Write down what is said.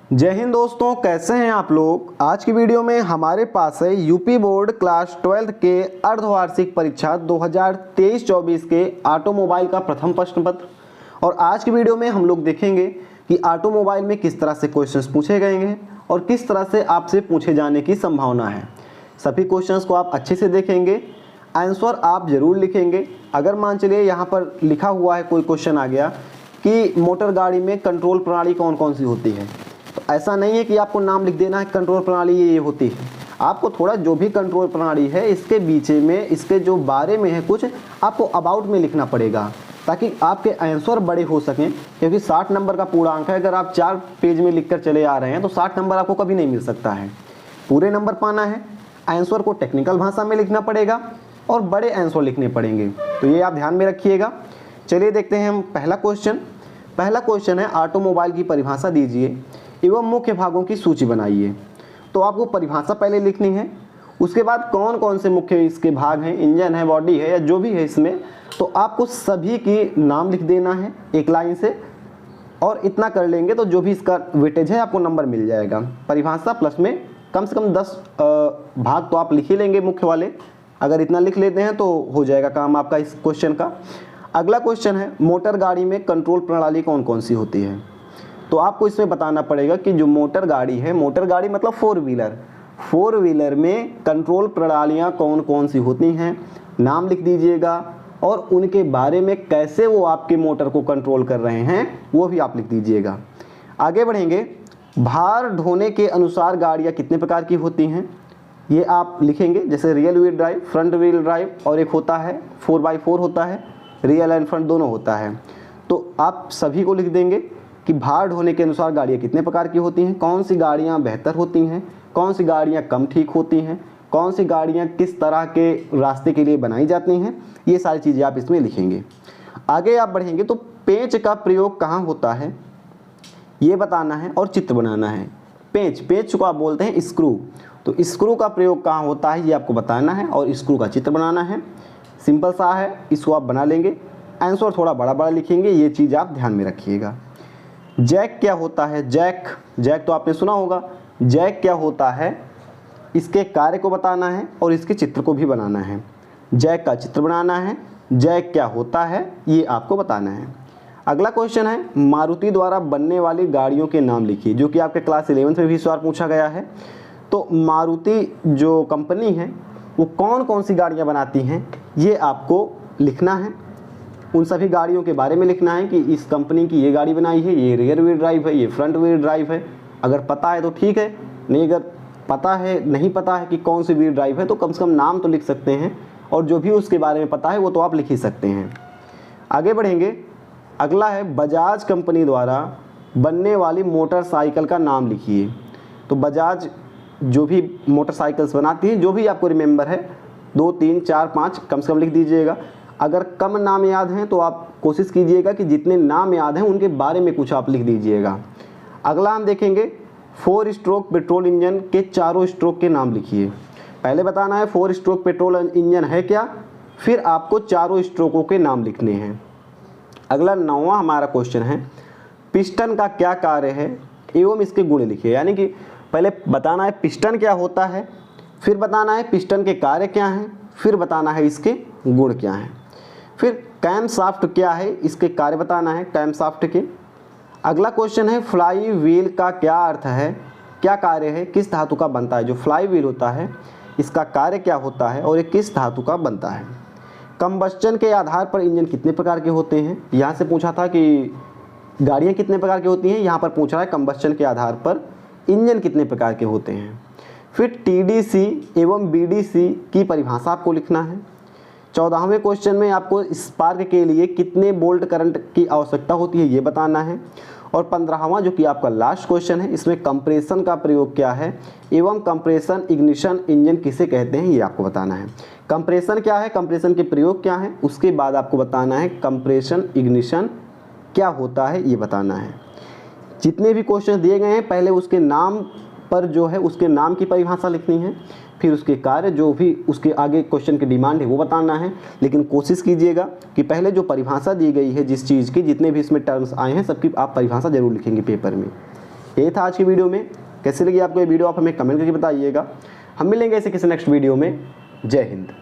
जय हिंद दोस्तों, कैसे हैं आप लोग। आज की वीडियो में हमारे पास है यूपी बोर्ड क्लास 12 के अर्धवार्षिक परीक्षा 2023-24 के ऑटोमोबाइल का प्रथम प्रश्न पत्र। और आज की वीडियो में हम लोग देखेंगे कि ऑटोमोबाइल में किस तरह से क्वेश्चंस पूछे गए हैं और किस तरह से आपसे पूछे जाने की संभावना है। सभी क्वेश्चंस को आप अच्छे से देखेंगे, आंसर आप जरूर लिखेंगे। अगर मान चलिए यहाँ पर लिखा हुआ है, कोई क्वेश्चन आ गया कि मोटर गाड़ी में कंट्रोल प्रणाली कौन कौन सी होती है, तो ऐसा नहीं है कि आपको नाम लिख देना है कंट्रोल प्रणाली ये होती है। आपको थोड़ा जो भी कंट्रोल प्रणाली है इसके बीचे में, इसके जो बारे में है कुछ, आपको अबाउट में लिखना पड़ेगा ताकि आपके आंसर बड़े हो सकें। क्योंकि 60 नंबर का पूरा अंक है, अगर आप 4 पेज में लिख कर चले आ रहे हैं तो 60 नंबर आपको कभी नहीं मिल सकता है। पूरे नंबर पाना है, आंसर को टेक्निकल भाषा में लिखना पड़ेगा और बड़े आंसर लिखने पड़ेंगे, तो ये आप ध्यान में रखिएगा। चलिए देखते हैं हम पहला क्वेश्चन है ऑटोमोबाइल की परिभाषा दीजिए एवं मुख्य भागों की सूची बनाइए। तो आपको परिभाषा पहले लिखनी है, उसके बाद कौन कौन से मुख्य इसके भाग हैं, इंजन है, बॉडी है या जो भी है इसमें, तो आपको सभी की नाम लिख देना है एक लाइन से। और इतना कर लेंगे तो जो भी इसका वेटेज है आपको नंबर मिल जाएगा। परिभाषा प्लस में कम से कम 10 भाग तो आप लिख ही लेंगे मुख्य वाले। अगर इतना लिख लेते हैं तो हो जाएगा काम आपका इस क्वेश्चन का। अगला क्वेश्चन है मोटर गाड़ी में कंट्रोल प्रणाली कौन कौन सी होती है। तो आपको इसमें बताना पड़ेगा कि जो मोटर गाड़ी है, मोटर गाड़ी मतलब 4 व्हीलर में कंट्रोल प्रणालियाँ कौन कौन सी होती हैं, नाम लिख दीजिएगा। और उनके बारे में कैसे वो आपके मोटर को कंट्रोल कर रहे हैं वो भी आप लिख दीजिएगा। आगे बढ़ेंगे, भार ढोने के अनुसार गाड़ियाँ कितने प्रकार की होती हैं ये आप लिखेंगे। जैसे real wheel drive, front wheel drive, और एक होता है 4x4 होता है, रियल एंड फ्रंट दोनों होता है। तो आप सभी को लिख देंगे कि भार ढोने के अनुसार गाड़ियाँ कितने प्रकार की होती हैं, कौन सी गाड़ियाँ बेहतर होती हैं, कौन सी गाड़ियाँ कम ठीक होती हैं, कौन सी गाड़ियाँ किस तरह के रास्ते के लिए बनाई जाती हैं, ये सारी चीज़ें आप इसमें लिखेंगे। आगे आप बढ़ेंगे तो पेंच का प्रयोग कहाँ होता है ये बताना है और चित्र बनाना है। पेंच को आप बोलते हैं स्क्रू, तो स्क्रू का प्रयोग कहाँ होता है ये आपको बताना है और स्क्रू का चित्र बनाना है। सिंपल सा है, इसको आप बना लेंगे। आंसर थोड़ा बड़ा बड़ा लिखेंगे, ये चीज़ आप ध्यान में रखिएगा। जैक क्या होता है, जैक तो आपने सुना होगा। जैक क्या होता है, इसके कार्य को बताना है और इसके चित्र को भी बनाना है। जैक का चित्र बनाना है, जैक क्या होता है ये आपको बताना है। अगला क्वेश्चन है मारुति द्वारा बनने वाली गाड़ियों के नाम लिखिए, जो कि आपके क्लास 11 में भी सवाल पूछा गया है। तो मारुति जो कंपनी है वो कौन कौन सी गाड़ियाँ बनाती हैं ये आपको लिखना है। उन सभी गाड़ियों के बारे में लिखना है कि इस कंपनी की ये गाड़ी बनाई है, ये रियर व्हील ड्राइव है, ये फ्रंट व्हील ड्राइव है। अगर पता है तो ठीक है, नहीं अगर नहीं पता है कि कौन सी व्हील ड्राइव है तो कम से कम नाम तो लिख सकते हैं, और जो भी उसके बारे में पता है वो तो आप लिख ही सकते हैं। आगे बढ़ेंगे, अगला है बजाज कंपनी द्वारा बनने वाली मोटरसाइकिल का नाम लिखिए। तो बजाज जो भी मोटरसाइकिल्स बनाती है, जो भी आपको रिमेंबर है, 2, 3, 4, 5 कम से कम लिख दीजिएगा। अगर कम नाम याद हैं तो आप कोशिश कीजिएगा कि जितने नाम याद हैं उनके बारे में कुछ आप लिख दीजिएगा। अगला हम देखेंगे 4 स्ट्रोक पेट्रोल इंजन के चारों स्ट्रोक के नाम लिखिए। पहले बताना है 4 स्ट्रोक पेट्रोल इंजन है क्या, फिर आपको चारों स्ट्रोकों के नाम लिखने हैं। अगला 9वां हमारा क्वेश्चन है पिस्टन का क्या कार्य है एवं इसके गुण लिखिए। यानी कि पहले बताना है पिस्टन क्या होता है, फिर बताना है पिस्टन के कार्य क्या हैं, फिर बताना है इसके गुण क्या हैं। फिर कैमशाफ्ट क्या है, इसके कार्य बताना है कैमशाफ्ट के। अगला क्वेश्चन है फ्लाई व्हील का क्या अर्थ है, क्या कार्य है, किस धातु का बनता है। जो फ्लाई व्हील होता है इसका कार्य क्या होता है और ये किस धातु का बनता है। कंबस्चन के आधार पर इंजन कितने प्रकार के होते हैं, यहाँ से पूछा था कि गाड़ियाँ कितने प्रकार की होती हैं, यहाँ पर पूछ रहा है कंबस्चन के आधार पर इंजन कितने प्रकार के होते हैं। फिर TDC एवं BDC की परिभाषा आपको लिखना है। 14वें क्वेश्चन में आपको स्पार्क के लिए कितने वोल्ट करंट की आवश्यकता होती है ये बताना है। और 15वां जो कि आपका लास्ट क्वेश्चन है, इसमें कंप्रेशन का प्रयोग क्या है एवं कंप्रेशन इग्निशन इंजन किसे कहते हैं ये आपको बताना है। कंप्रेशन क्या है, कंप्रेशन के प्रयोग क्या है, उसके बाद आपको बताना है कंप्रेशन इग्निशन क्या होता है ये बताना है। जितने भी क्वेश्चन दिए गए हैं पहले उसके नाम पर जो है उसके नाम की परिभाषा लिखनी है, फिर उसके कार्य जो भी उसके आगे क्वेश्चन की डिमांड है वो बताना है। लेकिन कोशिश कीजिएगा कि पहले जो परिभाषा दी गई है जिस चीज़ की, जितने भी इसमें टर्म्स आए हैं सबकी आप परिभाषा जरूर लिखेंगे पेपर में। यही था आज की वीडियो में। कैसी लगी आपको ये वीडियो आप हमें कमेंट करके बताइएगा। हम मिलेंगे ऐसे किसी नेक्स्ट वीडियो में। जय हिंद।